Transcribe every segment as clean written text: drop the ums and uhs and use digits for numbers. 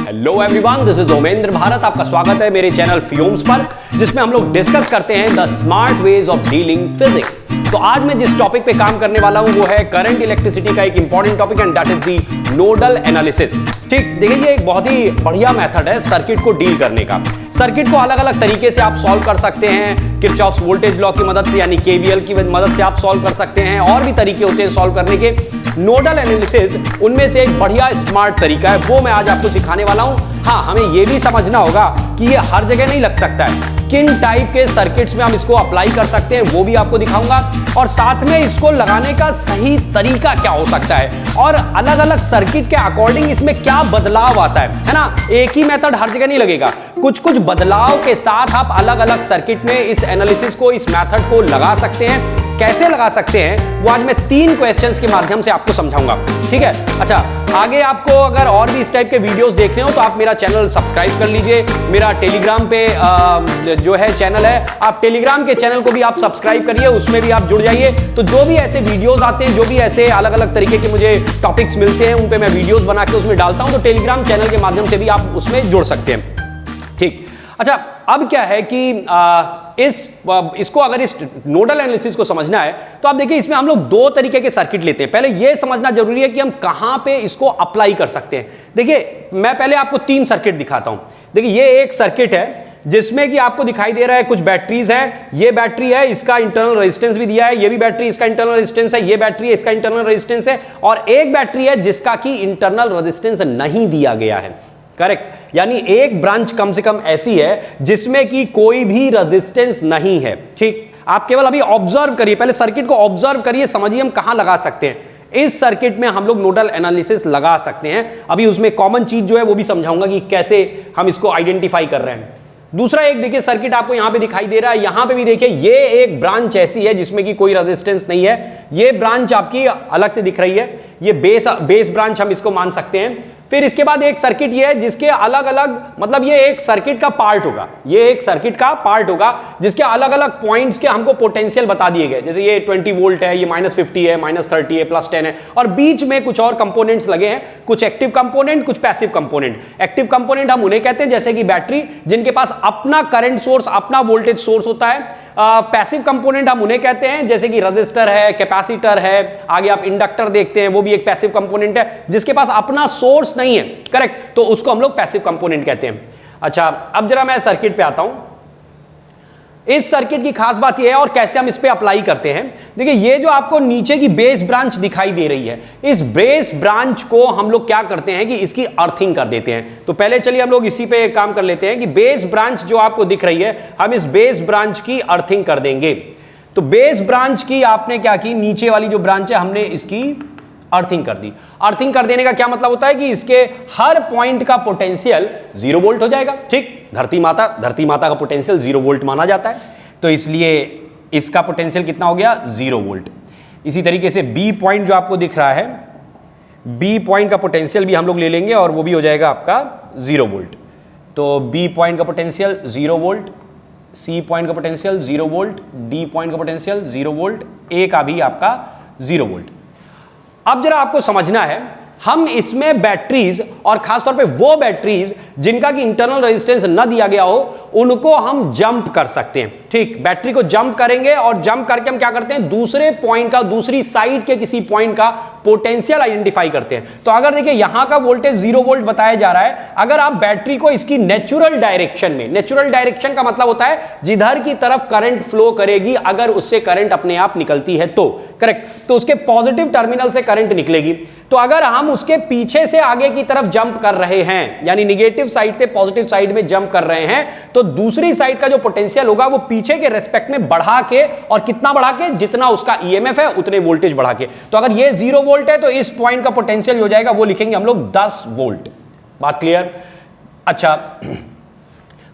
Hello everyone, this is Omendra Bharat. आपका स्वागत है मेरे चैनल फ्यूम्स पर, जिसमें हम लोग डिस्कस करते हैं the smart ways of dealing physics. तो आज मैं जिस टॉपिक पे काम करने वाला हूं वो है करंट इलेक्ट्रिसिटी का एक important topic, and that is the nodal analysis. ठीक, देखिए ये एक बहुत ही बढ़िया मेथड है सर्किट को डील करने का। सर्किट को अलग अलग तरीके से आप सॉल्व कर सकते हैं, किरचॉफ्स वोल्टेज लॉ की मदद से यानी केवीएल की मदद से आप सॉल्व कर सकते हैं, और भी तरीके होते हैं सॉल्व करने के। नोडल एनालिसिस उनमें से एक बढ़िया स्मार्ट तरीका है, वो मैं आज आपको सिखाने वाला हूं। हाँ, हमें यह भी समझना होगा कि ये हर जगह नहीं लग सकता है, किन टाइप के सर्किट्स में हम इसको अप्लाई कर सकते हैं वो भी आपको दिखाऊंगा, और साथ में इसको लगाने का सही तरीका क्या हो सकता है, और अलग अलग सर्किट के अकॉर्डिंग इसमें क्या बदलाव आता है ना। एक ही मेथड हर जगह नहीं लगेगा, कुछ कुछ बदलाव के साथ आप अलग अलग सर्किट में इस एनालिसिस को, इस मेथड को लगा सकते हैं। कैसे लगा सकते हैं वो आज मैं 3 क्वेश्चंस के माध्यम से आपको समझाऊंगा, ठीक है। अच्छा, आगे आपको अगर और भी इस टाइप के वीडियोस देखने हो तो आप मेरा चैनल सब्सक्राइब कर लीजिए। मेरा टेलीग्राम पे जो है चैनल है, आप टेलीग्राम के चैनल को भी आप सब्सक्राइब करिए, उसमें भी आप जुड़ जाइए। तो जो भी ऐसे वीडियोस आते हैं, जो भी ऐसे अलग अलग तरीके के मुझे टॉपिक्स मिलते हैं, उन पे मैं वीडियोस बना के उसमें डालता हूं, तो टेलीग्राम चैनल के माध्यम से भी आप उसमें जुड़ सकते हैं, ठीक। अच्छा, अब क्या है कि इसको अगर इस नोडल एनालिसिस को समझना है तो आप देखिए इसमें हम लोग 2 तरीके के सर्किट लेते हैं। पहले यह समझना जरूरी है कि हम कहां पे इसको अप्लाई कर सकते हैं। देखिए मैं पहले आपको 3 सर्किट दिखाता हूं। देखिए ये एक सर्किट है जिसमें कि आपको दिखाई दे रहा है कुछ बैटरीज है। ये बैटरी है, इसका इंटरनल रेजिस्टेंस भी दिया है। ये भी बैटरी, इसका इंटरनल रेजिस्टेंस है। ये बैटरी है, इसका इंटरनल रेजिस्टेंस है। और एक बैटरी है जिसका कि इंटरनल रेजिस्टेंस नहीं दिया गया है, करेक्ट। यानी एक ब्रांच कम से कम ऐसी है जिसमें कि कोई भी रेजिस्टेंस नहीं है, ठीक। आप केवल अभी ऑब्जर्व करिए, पहले सर्किट को ऑब्जर्व करिए, समझिए हम कहां लगा सकते हैं। इस सर्किट में हम लोग नोडल एनालिसिस लगा सकते हैं। अभी उसमें कॉमन चीज जो है वो भी समझाऊंगा कि कैसे हम इसको आइडेंटिफाई कर रहे हैं। दूसरा एक देखिए सर्किट आपको यहां पे दिखाई दे रहा है, यहां पे भी देखिए ये एक ब्रांच ऐसी है जिसमें कि कोई रेजिस्टेंस नहीं है। ये ब्रांच आपकी अलग से दिख रही है, ये बेस ब्रांच हम इसको मान सकते हैं। फिर इसके बाद एक सर्किट ये है जिसके अलग अलग, मतलब ये एक सर्किट का पार्ट होगा, ये एक सर्किट का पार्ट होगा जिसके अलग अलग पॉइंट्स के हमको पोटेंशियल बता दिए गए। जैसे ये 20 वोल्ट है, ये -50 है, -30 है, +10 है, और बीच में कुछ और कंपोनेंट्स लगे हैं, कुछ एक्टिव कंपोनेंट, कुछ पैसिव कंपोनेंट। एक्टिव कंपोनेंट हम उन्हें कहते हैं जैसे कि बैटरी, जिनके पास अपना करंट सोर्स, अपना वोल्टेज सोर्स होता है। पैसिव कंपोनेंट हम उन्हें कहते हैं जैसे कि रजिस्टर है, कैपेसिटर है, आगे आप इंडक्टर देखते हैं, वो भी एक पैसिव कंपोनेंट है जिसके पास अपना सोर्स नहीं है, करेक्ट। तो उसको हम लोग पैसिव कंपोनेंट कहते हैं। अच्छा, अब जरा मैं सर्किट पे आता हूं। इस सर्किट की खास बात यह है और कैसे हम इस पे अप्लाई करते हैं। देखिए ये जो आपको नीचे की बेस ब्रांच दिखाई दे रही है, इस बेस ब्रांच को हम लोग क्या करते हैं कि इसकी अर्थिंग कर देते हैं। तो पहले चलिए हम लोग इसी पे काम कर लेते हैं कि बेस ब्रांच जो आपको दिख रही है, हम इस बेस ब्रांच की अर्थिंग कर देंगे। तो बेस ब्रांच की आपने क्या की, नीचे वाली जो ब्रांच है हमने इसकी अर्थिंग कर दी। अर्थिंग कर देने का क्या मतलब होता है कि इसके हर पॉइंट का पोटेंशियल 0 वोल्ट हो जाएगा, ठीक। धरती माता का पोटेंशियल 0 वोल्ट माना जाता है, तो इसलिए इसका पोटेंशियल कितना हो गया, 0 वोल्ट। इसी तरीके से बी पॉइंट जो आपको दिख रहा है, बी पॉइंट का पोटेंशियल भी हम लोग ले लेंगे और वो भी हो जाएगा आपका 0 वोल्ट। तो बी पॉइंट का पोटेंशियल 0 वोल्ट, सी पॉइंट का पोटेंशियल 0 वोल्ट, डी पॉइंट का पोटेंशियल 0 वोल्ट, ए का भी आपका 0 वोल्ट। अब जरा आपको समझना है, हम इसमें बैटरीज, और खासतौर पे वो बैटरीज जिनका कि इंटरनल रेजिस्टेंस न दिया गया हो, उनको हम जंप कर सकते हैं, ठीक। बैटरी को जंप करेंगे और जंप करके हम क्या करते हैं, दूसरे पॉइंट का, दूसरी साइड के किसी पॉइंट का पोटेंशियल आइडेंटिफाई करते हैं। तो अगर देखिए यहां का वोल्टेज 0 वोल्ट बताया जा रहा है, अगर आप बैटरी को इसकी नेचुरल डायरेक्शन में, नेचुरल डायरेक्शन का मतलब होता है जिधर की तरफ करंट फ्लो करेगी, अगर उससे करंट अपने आप निकलती है तो, करेक्ट, तो उसके पॉजिटिव टर्मिनल से करंट निकलेगी। तो अगर हम उसके पीछे से आगे की तरफ जंप कर रहे हैं, यानी निगेटिव साइड से पॉजिटिव साइड में जंप कर रहे हैं, तो दूसरी साइड का जो पोटेंशियल होगा वो पीछे के रेस्पेक्ट में बढ़ा के, और कितना बढ़ा के, जितना उसका ईएमएफ है उतने वोल्टेज बढ़ा के। तो अगर ये 0 वोल्ट है तो इस पॉइंट का पोटेंशियल हो जाएगा, वो लिखेंगे हम लोग 10 वोल्ट। बात क्लियर? अच्छा,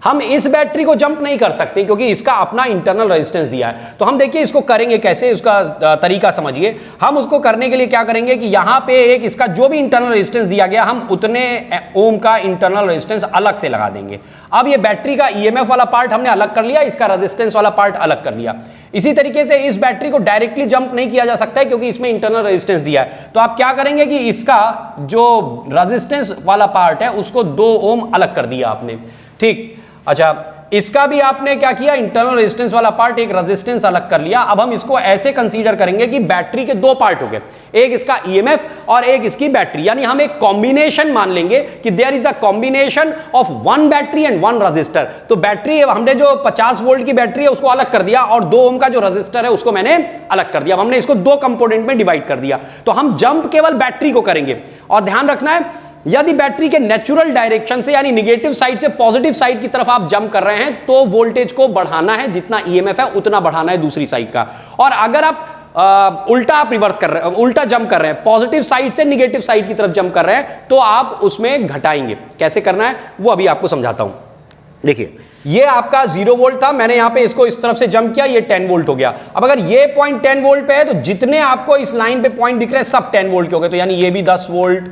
हम इस बैटरी को जंप नहीं कर सकते क्योंकि इसका अपना इंटरनल रेजिस्टेंस दिया है। तो हम देखिए इसको करेंगे कैसे, उसका तरीका समझिए। हम उसको करने के लिए क्या करेंगे कि यहां पे एक इसका जो भी इंटरनल रेजिस्टेंस दिया गया, हम उतने ओम का इंटरनल रेजिस्टेंस अलग से लगा देंगे। अब ये बैटरी का ईएमएफ वाला पार्ट हमने अलग कर लिया, इसका रेजिस्टेंस वाला पार्ट अलग कर लिया। इसी तरीके से इस बैटरी को डायरेक्टली जंप नहीं किया जा सकता है क्योंकि इसमें इंटरनल रेजिस्टेंस दिया है। तो आप क्या करेंगे कि इसका जो रेजिस्टेंस वाला पार्ट है उसको 2 ओम अलग कर दिया आपने, ठीक। अच्छा, इसका भी आपने क्या किया, इंटरनल रेजिस्टेंस वाला पार्ट एक रेजिस्टेंस अलग कर लिया। अब हम इसको ऐसे कंसीडर करेंगे कि बैटरी के 2 पार्ट हो गए, एक इसका ईएमएफ और एक इसकी बैटरी, यानी हम एक कॉम्बिनेशन मान लेंगे कि there is a combination of 1 battery and 1 register. तो बैटरी हमने जो 50 वोल्ट की बैटरी है उसको अलग कर दिया और 2 ओम का जो रजिस्टर है उसको मैंने अलग कर दिया। अब हमने इसको 2 कंपोनेंट में डिवाइड कर दिया। तो हम जंप केवल बैटरी को करेंगे और ध्यान रखना है यदि बैटरी के नेचुरल डायरेक्शन से यानी निगेटिव साइड से पॉजिटिव साइड की तरफ आप जंप कर रहे हैं तो वोल्टेज को बढ़ाना है, जितना ईएमएफ है उतना बढ़ाना है दूसरी साइड का। और अगर आप उल्टा आप रिवर्स कर रहे हैं, उल्टा जंप कर रहे हैं, पॉजिटिव साइड से निगेटिव साइड की तरफ जंप कर रहे हैं तो आप उसमें घटाएंगे। कैसे करना है वो अभी आपको समझाता हूं। देखिए, ये आपका 0 वोल्ट था, मैंने यहां पे इसको इस तरफ से जंप किया, ये 10 वोल्ट हो गया। अब अगर ये पॉइंट 10 वोल्ट पे है तो जितने आपको इस लाइन पे पॉइंट दिख रहे हैं सब 10 वोल्ट के हो गए। तो यानी ये भी 10 वोल्ट,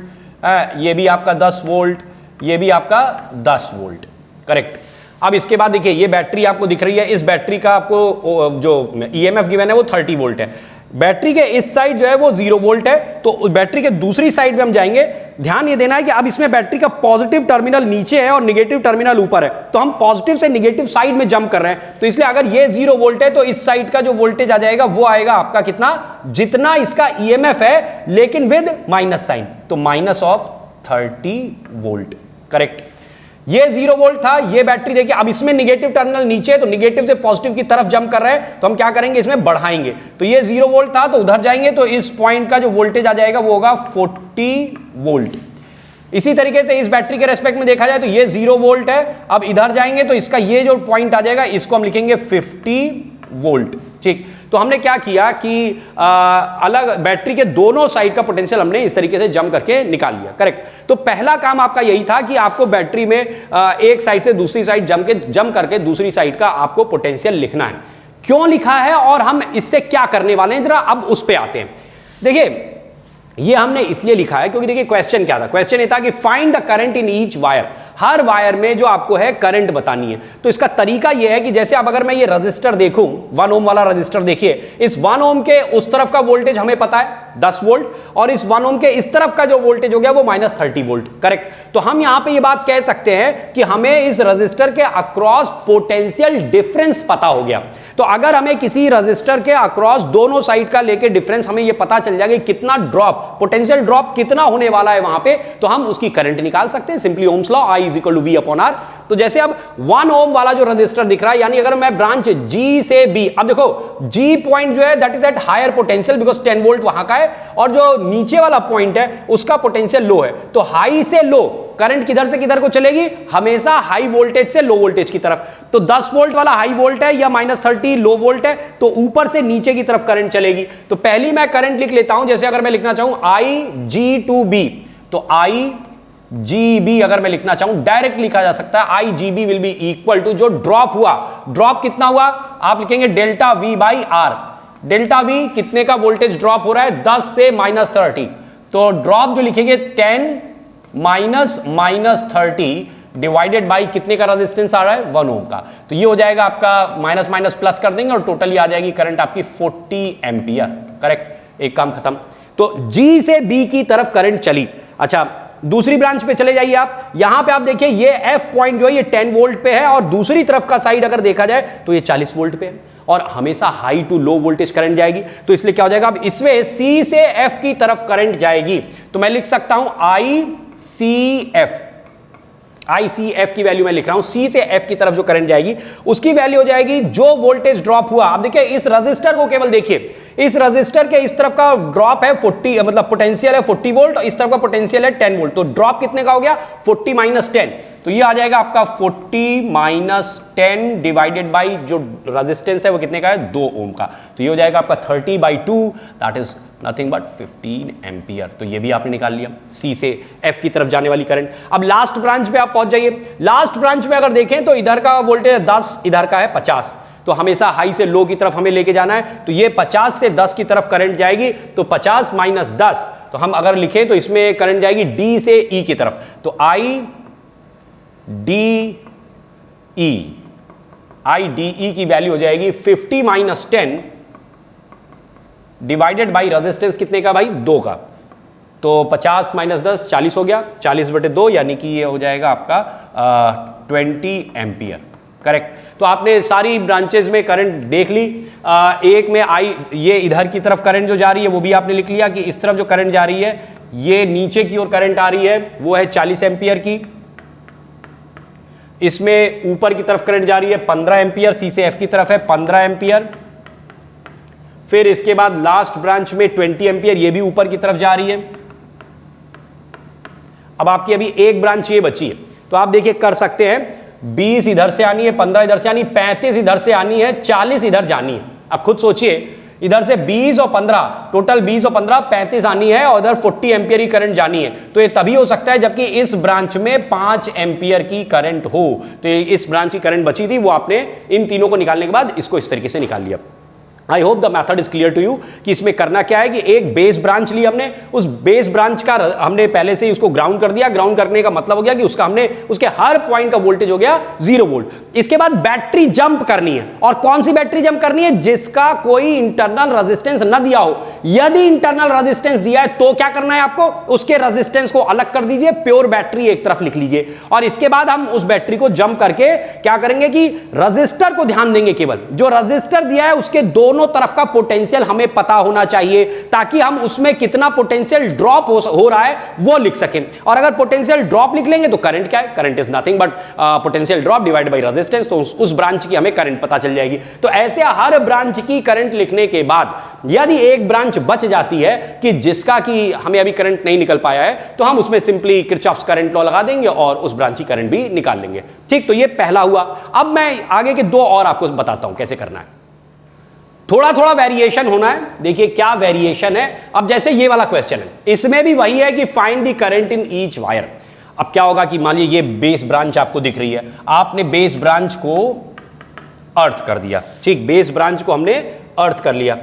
ये भी आपका 10 वोल्ट, ये भी आपका 10 वोल्ट, करेक्ट। अब इसके बाद देखिए ये बैटरी आपको दिख रही है, इस बैटरी का आपको जो ईएमएफ गिवन है वो 30 वोल्ट है। बैटरी के इस साइड जो है वो 0 वोल्ट है, तो बैटरी के दूसरी साइड में हम जाएंगे। ध्यान ये देना है कि अब इसमें बैटरी का पॉजिटिव टर्मिनल नीचे है और निगेटिव टर्मिनल ऊपर है, तो हम पॉजिटिव से निगेटिव साइड में जंप कर रहे हैं। तो इसलिए अगर ये 0 वोल्ट है तो इस साइड का जो वोल्टेज आ जाएगा वो आएगा आपका कितना, जितना इसका ईएमएफ है लेकिन विद माइनस साइन, तो माइनस ऑफ 30 वोल्ट, करेक्ट। ये 0 वोल्ट था, ये बैटरी देखिए अब इसमें निगेटिव टर्मिनल नीचे है तो निगेटिव से पॉजिटिव की तरफ जंप कर रहे हैं, तो हम क्या करेंगे इसमें बढ़ाएंगे। तो ये 0 वोल्ट था तो उधर जाएंगे तो इस पॉइंट का जो वोल्टेज आ जाएगा वो होगा 40 वोल्ट। इसी तरीके से इस बैटरी के रेस्पेक्ट में देखा जाए तो ये 0 वोल्ट है, अब इधर जाएंगे तो इसका ये जो पॉइंट आ जाएगा इसको हम लिखेंगे 50 वोल्ट, ठीक। तो हमने क्या किया कि अलग बैटरी के दोनों साइड का पोटेंशियल हमने इस तरीके से जंप करके निकाल लिया, करेक्ट। तो पहला काम आपका यही था कि आपको बैटरी में एक साइड से दूसरी साइड जंप करके दूसरी साइड का आपको पोटेंशियल लिखना है। क्यों लिखा है और हम इससे क्या करने वाले हैं, जरा अब उस पे आते हैं। देखिए, ये हमने इसलिए लिखा है क्योंकि देखिए क्वेश्चन क्या था, क्वेश्चन ये था कि find the current in each wire, her wire में जो आपको है करंट बतानी है। तो इसका तरीका ये है कि जैसे अब अगर मैं ये रजिस्टर देखूं, 1 ओम वाला रजिस्टर देखिए, इस 1 ओम के उस तरफ का वोल्टेज हमें पता है 10 वोल्ट और इस 1 ओम के इस तरफ का जो वोल्टेज हो गया वो -30 वोल्ट, करेक्ट। तो हम यहां पे ये बात कह सकते हैं कि हमें इस रजिस्टर के अक्रॉस पोटेंशियल डिफरेंस पता हो गया। तो अगर हमें किसी रजिस्टर के अक्रॉस दोनों साइड का लेके डिफरेंस हमें ये पता चल जाएगा कितना ड्रॉप, पोटेंशियल ड्रॉप कितना होने वाला है वहां पे, तो हम उसकी करंट निकाल सकते हैं simply Ohm's law, I = V/R। तो जैसे अब 1 ओम वाला जो रजिस्टर दिख रहा है, यानी अगर मैं ब्रांच G से B, अब देखो G पॉइंट जो है that is at higher potential because 10 volt वहां का है और जो नीचे वाला पॉइंट है उसका पोटेंशियल लो है। तो हाई से लो करंट किधर से किधर को चलेगी, हमेशा हाई वोल्टेज से लो वोल्टेज की तरफ। तो 10 वोल्ट वाला हाई वोल्ट है या -30 लो वोल्ट है, तो ऊपर से नीचे की तरफ करंट चलेगी। तो पहली मैं करंट लिख लेता हूं, जैसे अगर मैं लिखना चाहूं IG - तो IG अगर मैं लिखना चाहूं डायरेक्ट लिखा जा सकता है, IG will be equal to जो ड्रॉप हुआ, ड्रॉप कितना हुआ आप लिखेंगे ΔV/R। ΔV कितने का वोल्टेज ड्रॉप हो रहा है, 10 से -30, तो ड्रॉप जो लिखेंगे 10 -30 डिवाइडेड बाई कितने का रेजिस्टेंस आ रहा है 1 ओम का। तो ये हो जाएगा आपका माइनस माइनस प्लस कर देंगे और टोटली आ जाएगी करंट आपकी 40 एम्पियर, करेक्ट। एक काम खत्म। तो G से B की तरफ करंट चली। अच्छा, दूसरी ब्रांच पे चले जाइए आप, यहां पे आप देखिए ये F पॉइंट जो है ये 10 वोल्ट पे है और दूसरी तरफ का साइड अगर देखा जाए तो ये 40 वोल्ट पे है और हमेशा high to low voltage current जाएगी। तो इसलिए क्या हो जाएगा, अब इसमें C से F की तरफ करंट जाएगी। तो मैं लिख सकता हूं ICF की वैल्यू मैं लिख रहा हूं, C से F की तरफ जो करंट जाएगी उसकी वैल्यू हो जाएगी जो वोल्टेज ड्रॉप हुआ। अब देखिए इस रजिस्टर को केवल देखिए, इस रजिस्टर के इस तरफ का ड्रॉप है 40, मतलब पोटेंशियल है 40 वोल्ट और इस तरफ का पोटेंशियल है 10 वोल्ट। तो ड्रॉप कितने का हो गया 40 - 10, तो ये आ जाएगा आपका 40 - 10 डिवाइडेड बाई जो रेजिस्टेंस है वो कितने का है 2 ओम का। तो ये हो जाएगा आपका 30/2 that is nothing but 15 ampere. तो ये भी आपने निकाल लिया C से F की तरफ जाने वाली करंट। अब लास्ट ब्रांच पे आप पहुंच जाइए। लास्ट ब्रांच में अगर देखें तो इधर का वोल्टेज 10, इधर का है 50, तो हमेशा हाई से लो की तरफ हमें लेके जाना है। तो ये 50 से 10 की तरफ करंट जाएगी, तो 50 - 10, तो हम अगर लिखें तो इसमें करंट जाएगी D से E की तरफ। तो IDE IDE की वैल्यू हो जाएगी 50 माइनस 10 डिवाइडेड बाई रेजिस्टेंस कितने का भाई, 2 का। तो 50 माइनस 10 40 हो गया, 40/2 यानी कि ये हो जाएगा आपका 20 एम्पियर। करेक्ट। तो आपने सारी ब्रांचेज में करंट देख ली। एक में ये इधर की तरफ करंट जो जा रही है वो भी आपने लिख लिया कि इस तरफ जो करंट जा रही है, ये नीचे की ओर करंट आ रही है वो है 40 एम्पियर की। इसमें ऊपर की तरफ करंट जा रही है 15 एम्पियर, सी से एफ की तरफ है 15 एम्पियर। फिर इसके बाद लास्ट ब्रांच में 20 एम्पियर, ये भी ऊपर की तरफ जा रही है। अब आपकी अभी एक ब्रांच ये बची है, तो आप देखिए कर सकते हैं 20 इधर से आनी है, 15 इधर से आनी, 35 इधर से आनी है, 40 इधर जानी है। अब खुद सोचिए, इधर से 20 और 15, टोटल 20 और 15 35 आनी है और इधर 40 एम्पियर की करंट जानी है। तो ये तभी हो सकता है जबकि इस ब्रांच में 5 एम्पियर की करंट हो। तो ये इस ब्रांच की करंट बची थी, वो आपने इन तीनों को निकालने के बाद इसको इस तरीके से निकाल लिया। I hope the method is clear to you कि इसमें करना क्या है कि एक बेस ब्रांच ली हमने, उस बेस ब्रांच का हमने पहले से ही उसको ग्राउंड कर दिया। ग्राउंड करने का मतलब हो गया कि उसका हमने उसके हर पॉइंट का वोल्टेज हो गया 0 वोल्ट। इसके बाद बैटरी जंप करनी है, और कौन सी बैटरी जंप करनी है, जिसका कोई इंटरनल रेजिस्टेंस न दिया हो। यदि इंटरनल रेजिस्टेंस दिया है तो क्या करना है आपको, उसके रेजिस्टेंस को अलग कर दीजिए, प्योर बैटरी एक तरफ लिख लीजिए, और इसके बाद हम उस बैटरी को जंप करके क्या करेंगे कि रजिस्टर को ध्यान देंगे। केवल जो रजिस्टर दिया है उसके दोनों तरफ का पोटेंशियल हमें पता होना चाहिए, ताकि हम उसमें कितना पोटेंशियल ड्रॉप हो रहा है वो लिख सकें। और अगर पोटेंशियल ड्रॉप लिख लेंगे तो करंट क्या है, current is nothing but potential drop divide by resistance, तो उस ब्रांच की हमें करंट पता चल जाएगी। तो ऐसे हर ब्रांच की करंट लिखने के बाद यदि एक ब्रांच बच जाती है कि जिसका कि हमें अभी करंट नहीं निकल पाया है, तो हम उसमें सिंपली किरचॉफ्स करंट लॉ लगा देंगे और उस ब्रांच की करंट भी निकाल लेंगे। ठीक, तो ये पहला हुआ। अब मैं आगे के 2 और आपको बताता हूं कैसे करना है। थोड़ा थोड़ा वेरिएशन होना है। देखिए क्या वेरिएशन है। अब जैसे ये वाला क्वेश्चन है, इसमें भी वही है कि find the current in each wire. अब क्या होगा कि मान लीजिए ये बेस ब्रांच आपको दिख रही है, आपने बेस ब्रांच को अर्थ कर दिया। ठीक, बेस ब्रांच को हमने अर्थ कर लिया।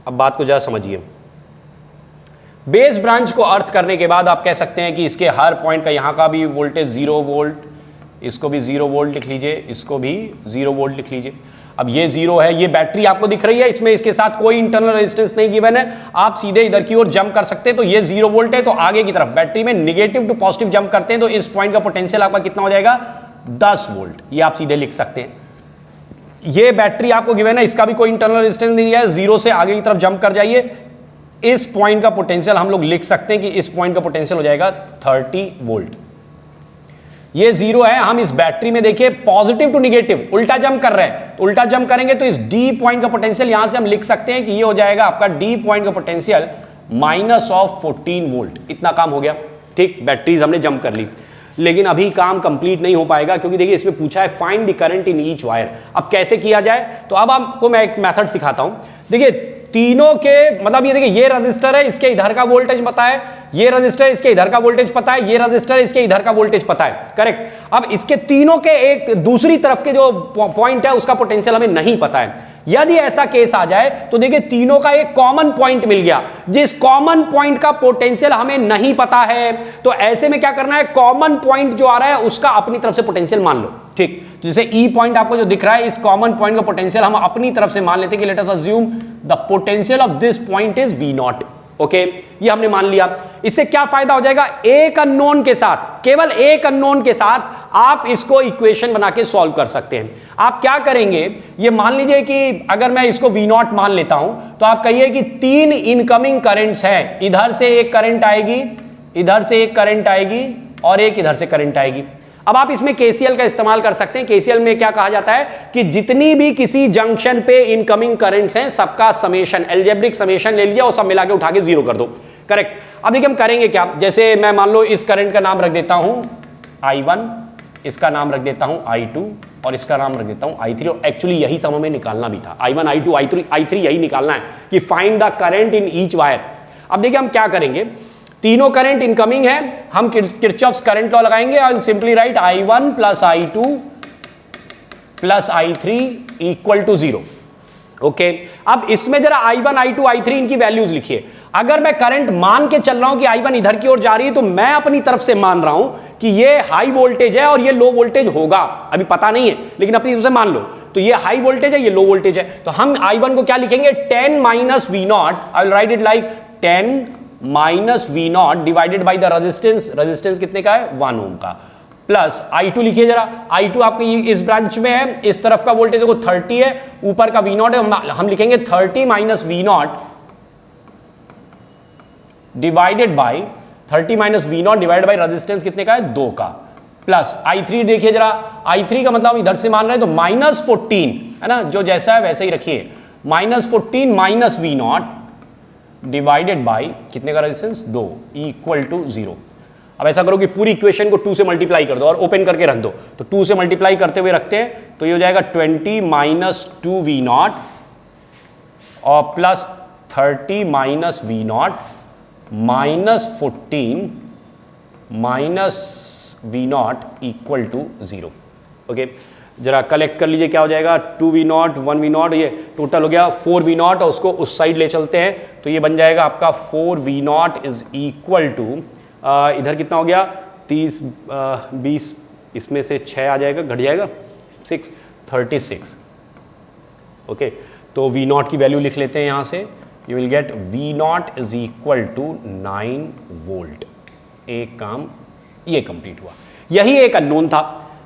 अब बात को जरा समझिए, बेस ब्रांच को अर्थ करने के बाद आप कह सकते हैं कि इसके हर पॉइंट का यहां का भी वोल्टेज 0 वोल्ट, इसको भी 0 वोल्ट लिख लीजिए, इसको भी 0 वोल्ट लिख लीजिए। अब ये 0 है, ये बैटरी आपको दिख रही है, इसमें इसके साथ कोई इंटरनल रेजिस्टेंस नहीं गिवन है, आप सीधे इधर की ओर जंप कर सकते हैं। तो ये 0 वोल्ट है, तो आगे की तरफ बैटरी में निगेटिव टू पॉजिटिव जंप करते हैं, तो इस पॉइंट का पोटेंशियल आपका कितना हो जाएगा, 10 वोल्ट। ये आप सीधे लिख सकते हैं। ये बैटरी आपको गिवन है, इसका भी कोई इंटरनल रेजिस्टेंस नहीं है, 0 से आगे की तरफ जंप कर जाइए, इस पॉइंट का पोटेंशियल हम लोग लिख सकते हैं कि इस पॉइंट का पोटेंशियल हो जाएगा 30 वोल्ट। ये 0 है, हम इस बैटरी में देखिए पॉजिटिव टू निगेटिव उल्टा जंप कर रहे हैं, तो उल्टा जंप करेंगे तो इस डी पॉइंट का पोटेंशियल यहां से हम लिख सकते हैं कि ये हो जाएगा आपका डी पॉइंट का पोटेंशियल -14 वोल्ट। इतना काम हो गया। ठीक, बैटरीज हमने जंप कर ली, लेकिन अभी काम कंप्लीट नहीं हो पाएगा, क्योंकि देखिए इसमें पूछा है find the current in each wire. अब कैसे किया जाए, तो अब आपको मैं एक मेथड सिखाता हूं। देखिए तीनों के मतलब ये देखिए, ये रजिस्टर है, इसके इधर का वोल्टेज पता है, ये रजिस्टर इसके इधर का वोल्टेज पता है, ये रजिस्टर इसके इधर का वोल्टेज पता है। करेक्ट। अब इसके तीनों के एक दूसरी तरफ के जो पॉइंट है उसका पोटेंशियल हमें नहीं पता है। यदि ऐसा केस आ जाए तो देखिए तीनों का एक कॉमन पॉइंट मिल गया, जिस कॉमन पॉइंट का पोटेंशियल हमें नहीं पता है, तो ऐसे में क्या करना है, कॉमन पॉइंट जो आ रहा है उसका अपनी तरफ से पोटेंशियल मान लो। ठीक, जैसे ई पॉइंट आपको जो दिख रहा है, इस कॉमन पॉइंट का पोटेंशियल हम अपनी तरफ से मान लेते हैं कि let us assume the potential of this point is V0। Okay, ये हमने मान लिया। इससे क्या फायदा हो जाएगा, एक अननोन के साथ, केवल एक अननोन के साथ आप इसको इक्वेशन बना के सॉल्व कर सकते हैं। आप क्या करेंगे, ये मान लीजिए कि अगर मैं इसको V0 मान लेता हूं, तो आप कहिए कि 3 इनकमिंग करंट्स हैं, इधर से एक करंट आएगी, इधर से एक करंट आएगी और एक इधर से करंट आएगी। अब आप इसमें केसीएल का इस्तेमाल कर सकते हैं। केसीएल में क्या कहा जाता है कि जितनी भी किसी जंक्शन पे इनकमिंग करंट्स हैं सबका समेशन, अलजेब्रिक समेशन ले लिया और सब मिला के उठा के 0 कर दो। करेक्ट। अब देखिए हम करेंगे क्या, जैसे मैं मान लो इस करंट का नाम रख देता हूं I1, इसका नाम रख देता हूं I2 और इसका नाम रख देता हूं I3। और एक्चुअली यही समय में निकालना भी था, I1 I2 I3 यही निकालना है कि find the current in each wire. अब देखिए हम क्या करेंगे, तीनों करंट इनकमिंग है, हम किरचॉफ्स करंट लॉ लगाएंगे और simply write I1 + I2 + I3 = 0। Okay अब इसमें जरा I1 I2 I3 इनकी वैल्यूज लिखिए। अगर मैं करंट मान के चल रहा हूं कि I1 इधर की ओर जा रही है तो मैं अपनी तरफ से मान रहा हूं कि ये हाई वोल्टेज है और ये लो वोल्टेज होगा, अभी पता नहीं है लेकिन अपनी तरफ से मान लो। तो ये हाई वोल्टेज है, ये लो वोल्टेज है, तो हम I1 को क्या लिखेंगे 10 minus V0, I will write it like 10 minus V0 divided by the resistance, resistance कितने का है 1 ओम का, प्लस I2 लिखिए जरा। I2 आपकी इस ब्रांच में है, इस तरफ का वोल्टेज देखो 30 है, ऊपर का V0 है, हम लिखेंगे 30 minus V0 divided by 30 minus V0 divided by resistance कितने का है 2 का, प्लस I3 देखिए जरा। I3 का मतलब हम इधर से मान रहे हैं तो माइनस 14 है ना, जो जैसा है वैसे ही रखिए, minus 14 minus V0 divided by कितने का रेजिस्टेंस 2 इक्वल टू 0। अब ऐसा करो कि पूरी इक्वेशन को 2 से मल्टीप्लाई कर दो और ओपन करके रख दो, तो 2 से मल्टीप्लाई करते हुए रखते हैं तो ये हो जाएगा 20 माइनस 2 V0 और plus 30 minus V0 minus 14 minus V0 equal to 0। Okay जरा कलेक्ट कर लीजिए, क्या हो जाएगा 2 V0 1 V0, ये टोटल हो गया 4 V0 और उसको उस साइड ले चलते हैं तो ये बन जाएगा आपका 4 V0 इज इक्वल टू इधर कितना हो गया 30 20 इसमें से 6 आ जाएगा, घट जाएगा 6 36। ओके तो V0 की वैल्यू लिख लेते हैं यहाँ से, you will get V0 is equal to 9 volt. एक काम ये कंप्लीट हुआ, यही एक अननोन था,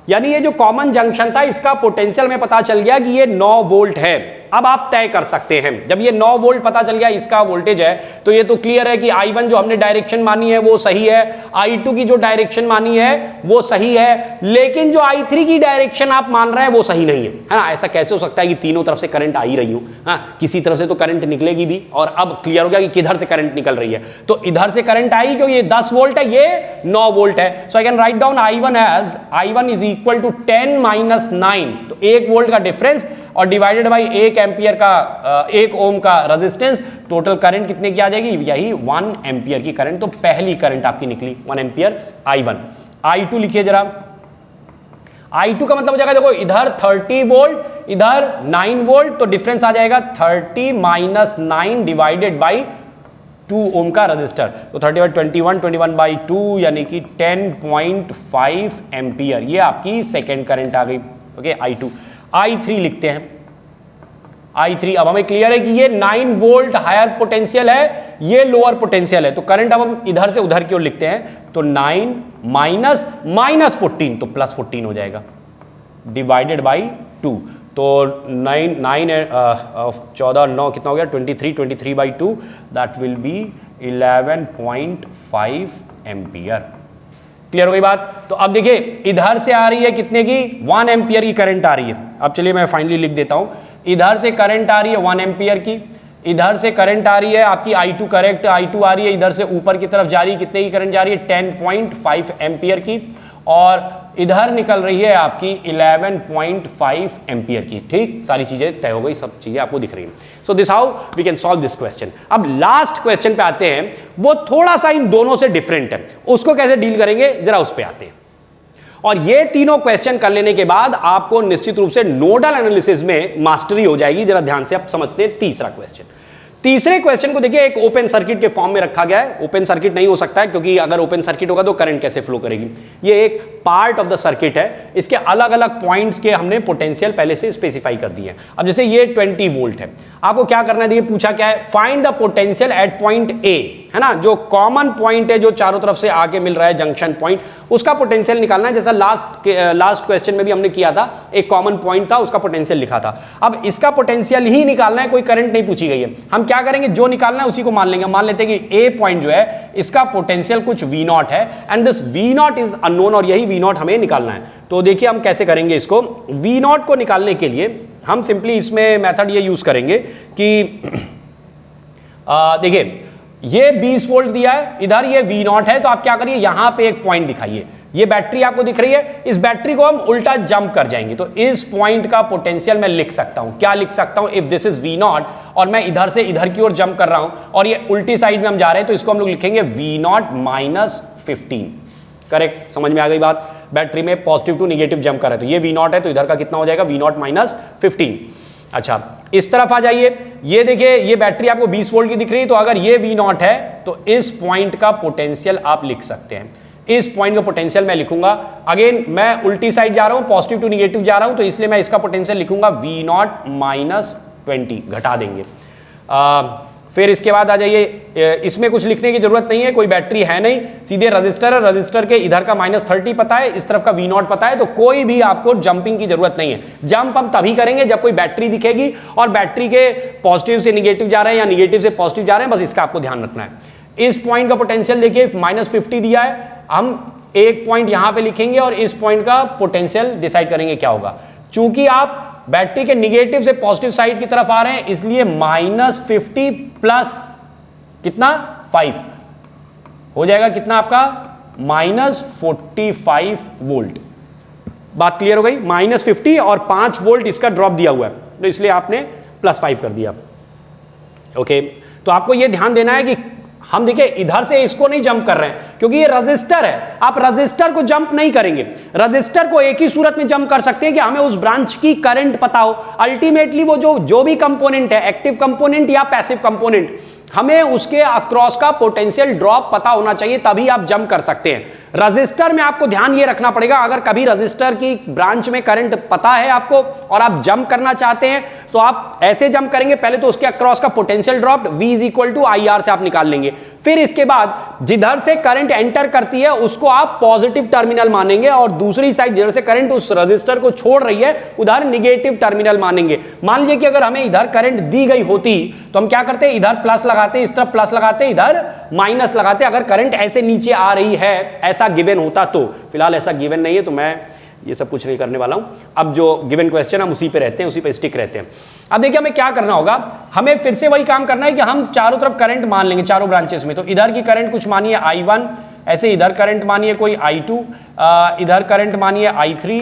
यानी ये जो कॉमन जंक्शन था इसका पोटेंशियल में पता चल गया कि ये 9 वोल्ट है। अब आप तय कर सकते हैं, जब ये 9 वोल्ट पता चल गया इसका वोल्टेज है तो ये तो क्लियर है कि I1 जो हमने डायरेक्शन मानी है वो सही है, I2 की जो डायरेक्शन मानी है वो सही है, लेकिन जो I3 की डायरेक्शन आप मान रहे हैं वो सही नहीं है ना। ऐसा कैसे हो सकता है कि तीनों तरफ से करंट आ ही रही हो, हाँ किसी तरफ से तो करंट निकलेगी भी, और अब क्लियर हो गया कि किधर से करंट निकल रही है, तो इधर से करंट आई क्योंकि ये 10 वोल्ट है, ये 9 वोल्ट है। So I can write down I1 as I1 is equal to 10 minus 9, तो 1 वोल्ट का डिफरेंस और डिवाइडेड बाई 1 एम्पियर का 1 ओम का रेजिस्टेंस, टोटल करंट कितने की आ जाएगी, यही 1 एम्पियर की करंट। तो पहली करंट आपकी निकली 1 एम्पियर I1। I2 लिखिए जरा, I2 का मतलब हो जाएगा देखो इधर 30 वोल्ट इधर 9 वोल्ट, तो डिफरेंस आ जाएगा 30 माइनस 9 डिवाइडेड बाई 2 ओम का रजिस्टर, तो 30 बाई 21 बाई 2 यानी कि 10.5 एम्पियर, ये आपकी सेकेंड करंट आ गई। Okay I2। I3 लिखते हैं, I3 अब हमें क्लियर है कि ये 9 वोल्ट हायर पोटेंशियल है, ये लोअर पोटेंशियल है, तो करंट अब हम इधर से उधर की ओर लिखते हैं, तो 9 माइनस 14 तो प्लस 14 हो जाएगा डिवाइडेड बाई 2, तो 9 14 9 कितना हो गया 23 by 2 that will be 11.5 ampere. Clear हो गई बात। तो अब देखिए इधर से आ रही है कितने की 1 एम्पियर की करंट आ रही है। अब चलिए मैं फाइनली लिख देता हूं, इधर से करंट आ रही है 1 एम्पियर की, इधर से करंट आ रही है आपकी I2 करेक्ट, I2 आ रही है इधर से ऊपर की तरफ जा रही है, कितने की करंट जा रही है 10.5 एम्पियर की, और इधर निकल रही है आपकी 11.5 एम्पियर की। ठीक, सारी चीजें तय हो गई, सब चीजें आपको दिख रही हैं। So this how we can solve this question. अब लास्ट क्वेश्चन पे आते हैं, वो थोड़ा सा इन दोनों से डिफरेंट है, उसको कैसे डील करेंगे जरा उस पे आते हैं। और ये तीनों क्वेश्चन कर लेने के बाद आपको निश्चित रूप से नोडल एनालिसिस में मास्टरी हो जाएगी। जरा ध्यान से आप समझते हैं तीसरा क्वेश्चन। तीसरे क्वेश्चन को देखिए एक ओपन सर्किट के फॉर्म में रखा गया है। ओपन सर्किट नहीं हो सकता है क्योंकि अगर ओपन सर्किट होगा तो करंट कैसे फ्लो करेगी। ये एक पार्ट ऑफ द सर्किट है, इसके अलग अलग पॉइंट्स के हमने पोटेंशियल पहले से स्पेसिफाई कर दिए हैं। अब जैसे ये 20 वोल्ट है, आपको क्या करना है, देखिए पूछा क्या है, find the potential at point A, है ना, जो कॉमन पॉइंट है जो चारों तरफ से आके मिल रहा है जंक्शन पॉइंट, उसका पोटेंशियल निकालना है। जैसा लास्ट क्वेश्चन में भी हमने किया था, एक कॉमन पॉइंट था उसका पोटेंशियल लिखा था। अब इसका पोटेंशियल ही निकालना है, कोई करंट नहीं पूछी गई है। हम क्या करेंगे, जो निकालना है उसी को मान लेंगे। मान लेते हैं कि ए पॉइंट जो है इसका पोटेंशियल कुछ V0 है and this V0 is unknown, और यही V0 हमें निकालना है। तो देखिए हम कैसे करेंगे इसको। V0 को निकालने के लिए हम सिंपली इसमें मेथड ये यूज करेंगे कि देखिए ये 20 वोल्ट दिया है, इधर ये V0 है, तो आप क्या करिए यहां पे एक पॉइंट दिखाइए। ये बैटरी आपको दिख रही है, इस बैटरी को हम उल्टा जंप कर जाएंगे, तो इस पॉइंट का पोटेंशियल मैं लिख सकता हूं। क्या लिख सकता हूं, इफ दिस इज V0 और मैं इधर से इधर की ओर जंप कर रहा हूं और ये उल्टी साइड में हम जा रहे हैं, तो इसको हम लोग लिखेंगे V0 माइनस 15। करेक्ट, समझ में आ गई बात। बैटरी में पॉजिटिव टू निगेटिव जंप कर रहे हैं, तो ये V0 है, तो इधर का कितना हो जाएगा V0 माइनस 15। अच्छा इस तरफ आ जाइए, ये देखिए ये बैटरी आपको 20 वोल्ट की दिख रही है, तो अगर ये V0 है तो इस पॉइंट का पोटेंशियल आप लिख सकते हैं। इस पॉइंट का पोटेंशियल मैं लिखूंगा, अगेन मैं उल्टी साइड जा रहा हूं, पॉजिटिव टू निगेटिव जा रहा हूं, तो इसलिए मैं इसका पोटेंशियल लिखूंगा V0 माइनस 20, घटा देंगे। फिर इसके बाद आ जाइए, इसमें कुछ लिखने की जरूरत नहीं है, कोई बैटरी है नहीं, सीधे रजिस्टर है, रजिस्टर के इधर का -30 पता है, इस तरफ का V0 पता है, तो कोई भी आपको जंपिंग की जरूरत नहीं है। जंप हम तभी करेंगे जब कोई बैटरी दिखेगी और बैटरी के पॉजिटिव से निगेटिव जा रहे हैं या निगेटिव से पॉजिटिव जा रहे हैं, बस इसका आपको ध्यान रखना है। इस पॉइंट का पोटेंशियल देखिए -50 दिया है, हम एक पॉइंट यहां पे लिखेंगे और इस पॉइंट का पोटेंशियल डिसाइड करेंगे क्या होगा। चूंकि आप बैटरी के निगेटिव से पॉजिटिव साइड की तरफ आ रहे हैं, इसलिए -50 प्लस कितना 5 हो जाएगा, कितना आपका -45 वोल्ट। बात क्लियर हो गई, -50 और 5 वोल्ट इसका ड्रॉप दिया हुआ है, तो इसलिए आपने +5 कर दिया। ओके, तो आपको यह ध्यान देना है कि हम देखिए इधर से इसको नहीं जंप कर रहे हैं, क्योंकि ये रजिस्टर है, आप रजिस्टर को जंप नहीं करेंगे। रजिस्टर को एक ही सूरत में जंप कर सकते हैं कि हमें उस ब्रांच की करंट पता हो। अल्टीमेटली वो जो भी कंपोनेंट है, एक्टिव कंपोनेंट या पैसिव कंपोनेंट, हमें उसके अक्रॉस का पोटेंशियल ड्रॉप पता होना चाहिए, तभी आप जंप कर सकते हैं। रजिस्टर में आपको ध्यान ये रखना पड़ेगा, अगर कभी रजिस्टर की ब्रांच में करंट पता है आपको और आप जंप करना चाहते हैं, तो आप ऐसे जंप करेंगे, पहले तो उसके अक्रॉस का पोटेंशियल ड्रॉप V = IR से आप निकाल लेंगे। फिर इसके बाद जिधर से करंट एंटर करती है उसको आप पॉजिटिव टर्मिनल मानेंगे और दूसरी साइड जिधर से करंट उस रजिस्टर को छोड़ रही है उधर निगेटिव टर्मिनल मानेंगे। मान लीजिए कि अगर हमें इधर करंट दी गई होती तो हम क्या करते हैं, इधर प्लस लगाते, इस तरफ प्लस लगाते, इधर माइनस लगाते, अगर करंट ऐसे नीचे आ रही है, ऐसा गिवन होता तो। फिलहाल ऐसा गिवन नहीं है, तो मैं ये सब कुछ नहीं करने वाला हूं। अब जो गिवन क्वेश्चन हम उसी पे रहते हैं, उसी पे स्टिक रहते हैं। अब देखिए हमें क्या करना होगा, हमें फिर से वही काम करना है कि हम चारों तरफ करंट मान लेंगे, चारों ब्रांचेस में। तो इधर की करंट कुछ मानिए I1, ऐसे इधर करंट मानिए कोई I2, इधर करंट मानिए I3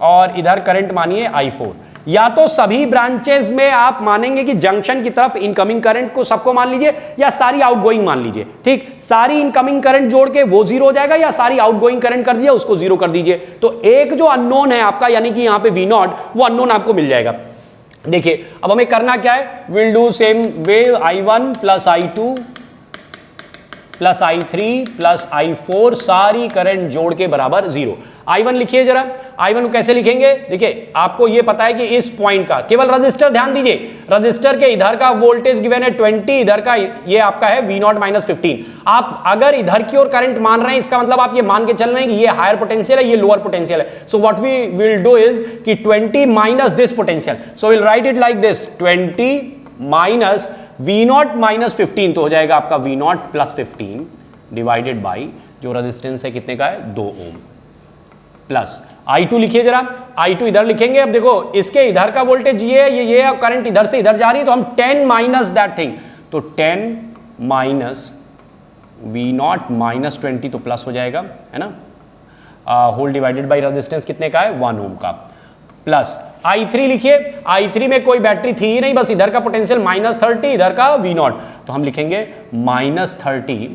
और इधर करंट मानिए I4। या तो सभी ब्रांचेस में आप मानेंगे कि जंक्शन की तरफ इनकमिंग करंट को सबको मान लीजिए, या सारी आउटगोइंग मान लीजिए। ठीक, सारी इनकमिंग करंट जोड़ के वो 0 हो जाएगा, या सारी आउटगोइंग करंट कर दिया उसको 0 कर दीजिए। तो एक जो अननोन है आपका, यानी कि यहां पे V0, वो अननोन आपको मिल जाएगा। देखिए अब हमें करना क्या है, will do same way, I1 + I2 + I3 + I4 सारी करंट जोड़ के बराबर 0। I1 लिखिए जरा, I1 को कैसे लिखेंगे, देखिए आपको ये पता है कि इस पॉइंट का, केवल रजिस्टर ध्यान दीजिए, रजिस्टर के इधर का वोल्टेज गिवन है 20, इधर का ये आपका है V0 - 15। आप अगर इधर की ओर करंट मान रहे हैं, इसका मतलब आप ये मान के चल रहे हैं कि ये हायर पोटेंशियल है, ये लोअर पोटेंशियल है। So what we will do is कि 20 minus this potential, so will write it like this, 20 minus V0 - 15, तो हो जाएगा आपका V0 + 15 डिवाइडेड बाई जो रेजिस्टेंस है कितने का है, 2 ओम, प्लस I2 लिखिए जरा, I2 इधर लिखेंगे। अब देखो इसके इधर का वोल्टेज ये है, ये करंट इधर से इधर जा रही है, तो हम 10 माइनस दैट थिंग, तो 10 माइनस V0 - 20 तो प्लस हो जाएगा, है ना, होल डिवाइडेड बाई रेजिस्टेंस कितने का है, 1 ओम का, प्लस I3 लिखिए। I3 में कोई बैटरी थी ही नहीं, बस इधर का पोटेंशियल -30, इधर का V0, तो हम लिखेंगे -30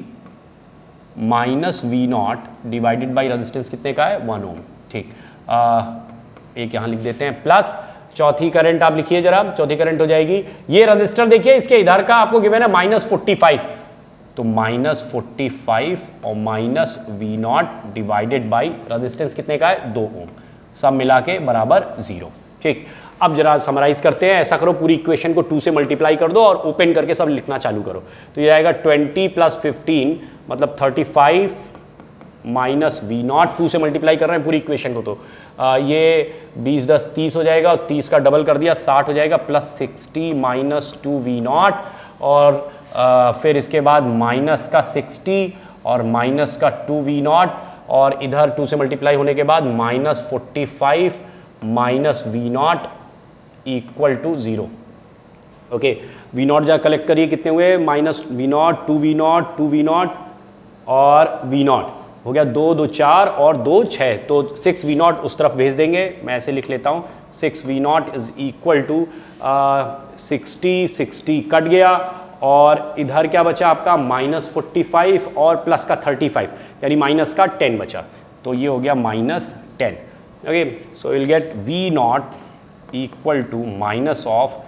minus V0 divided by resistance कितने का है, 1 ओम। ठीक, एक यहां लिख देते हैं, प्लस चौथी करंट आप लिखिए जरा, चौथी करंट हो जाएगी, ये रजिस्टर देखिए इसके इधर का आपको गिवन है -45, तो -45 और minus V0 divided by resistance कितने का है, 2 ओम, सब मिला के बराबर 0। ठीक, अब जरा समराइज करते हैं, ऐसा करो पूरी इक्वेशन को 2 से मल्टीप्लाई कर दो और ओपन करके सब लिखना चालू करो। तो ये आएगा 20 + 15 मतलब 35 माइनस V0, 2 से मल्टीप्लाई कर रहे हैं पूरी इक्वेशन को, तो ये 20 10 30 हो जाएगा, और 30 का डबल कर दिया 60 हो जाएगा, प्लस 60 माइनस 2 V0, और फिर इसके बाद माइनस का 60 और माइनस का 2 V0, और इधर 2 से मल्टीप्लाई होने के बाद -45 माइनस V0 = 0। ओके, V0 जा कलेक्ट करिए, कितने हुए, -V0, 2V0, 2V0 और V0 हो गया, 2 2 4 और 2 6, तो 6 V0 उस तरफ भेज देंगे। मैं ऐसे लिख लेता हूँ, 6 V0 = 60 60 कट गया, और इधर क्या बचा आपका -45 और प्लस का 35, यानी माइनस का 10 बचा, तो ये हो गया -10। Okay, so will get V0 equal to minus of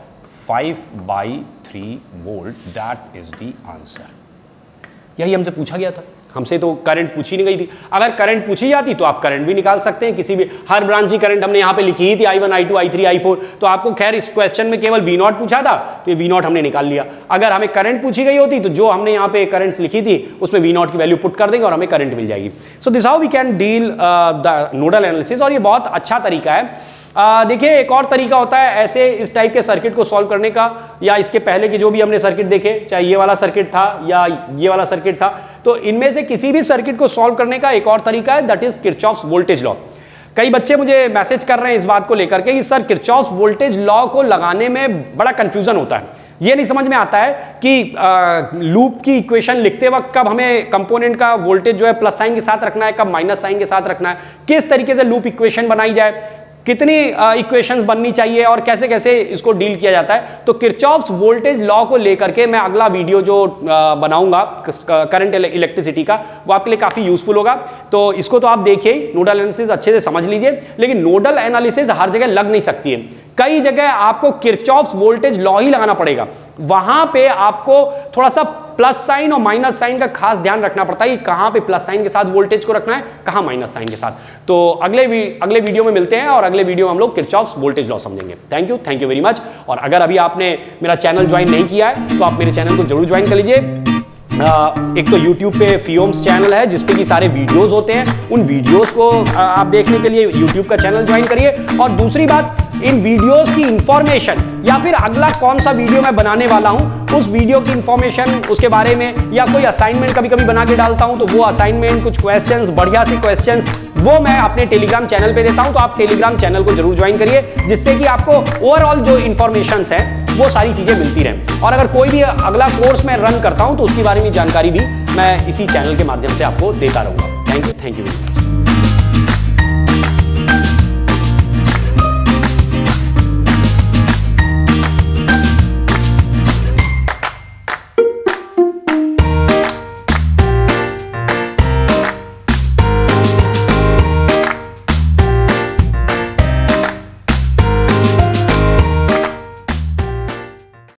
5/3 volt, that is the answer. यही हमसे पूछा गया था, हमसे तो करंट पूछी नहीं गई थी। अगर करंट पूछी जाती तो आप करंट भी निकाल सकते हैं, किसी भी हर ब्रांच की करंट हमने यहां पे लिखी ही थी, I1 I2 I3 I4। तो आपको खैर इस क्वेश्चन में केवल V0 पूछा था, तो ये V0 हमने निकाल लिया। अगर हमें करंट पूछी गई होती तो जो हमने यहाँ पे करंट्स लिखी थी उसमें V0 की वैल्यू पुट कर देंगे और हमें करंट मिल जाएगी। So this how we can deal the nodal analysis, और ये बहुत अच्छा तरीका है। देखिए एक और तरीका होता है ऐसे इस टाइप के सर्किट को सॉल्व करने का, या इसके पहले के जो भी हमने सर्किट देखे, चाहे ये वाला सर्किट था या ये वाला सर्किट था, तो इनमें से किसी भी सर्किट को सॉल्व करने का एक और तरीका है, that is Kirchhoff's voltage law. कई बच्चे मुझे मैसेज कर रहे हैं इस बात को लेकर के कि सर किरचॉफ्स वोल्टेज लॉ को लगाने में बड़ा कंफ्यूजन होता है, ये नहीं समझ में आता है कि लूप की इक्वेशन लिखते वक्त कब हमें कंपोनेंट का वोल्टेज जो है प्लस साइन के साथ रखना है, कब माइनस साइन के साथ रखना है, किस तरीके से लूप इक्वेशन बनाई जाए, कितनी इक्वेशंस बननी चाहिए और कैसे कैसे इसको डील किया जाता है। तो किरचॉफ्स वोल्टेज लॉ को लेकर के मैं अगला वीडियो जो बनाऊंगा करंट इलेक्ट्रिसिटी का, वो आपके लिए काफी यूजफुल होगा। तो इसको तो आप देखिए, नोडल एनालिसिस अच्छे से समझ लीजिए, लेकिन नोडल एनालिसिस हर जगह लग नहीं सकती है। कई जगह आपको किरचॉफ्स वोल्टेज लॉ ही लगाना पड़ेगा, वहां पे आपको थोड़ा सा प्लस साइन और माइनस साइन का खास ध्यान रखना पड़ता है कि कहां पे प्लस साइन के साथ वोल्टेज को रखना है, कहां माइनस साइन के साथ। तो अगले वीडियो में मिलते हैं और अगले वीडियो में हम लोग किरचॉफ्स वोल्टेज लॉ समझेंगे। Thank you very much. और अगर अभी आपने मेरा चैनल ज्वाइन नहीं किया है तो आप मेरे चैनल को जरूर ज्वाइन कर लीजिए। एक तो YouTube पे फियोम्स चैनल है जिसपे कि सारे वीडियोस होते हैं, उन वीडियोस को आप देखने के लिए YouTube का चैनल ज्वाइन करिए। और दूसरी बात, इन वीडियोस की इंफॉर्मेशन या फिर अगला कौन सा वीडियो मैं बनाने वाला हूं उस वीडियो की इंफॉर्मेशन, उसके बारे में, या कोई असाइनमेंट कभी कभी बना के डालता हूं तो वो असाइनमेंट, कुछ क्वेश्चंस, बढ़िया से क्वेश्चंस, वो मैं अपने टेलीग्राम चैनल पे देता हूं। तो आप टेलीग्राम चैनल को जरूर ज्वाइन करिए, जिससे कि आपको ओवरऑल जो इंफॉर्मेशन है वो सारी चीजें मिलती रहें। और अगर कोई भी अगला कोर्स मैं रन करता हूं तो उसके बारे में जानकारी भी मैं इसी चैनल के माध्यम से आपको देता रहूंगा। Thank you.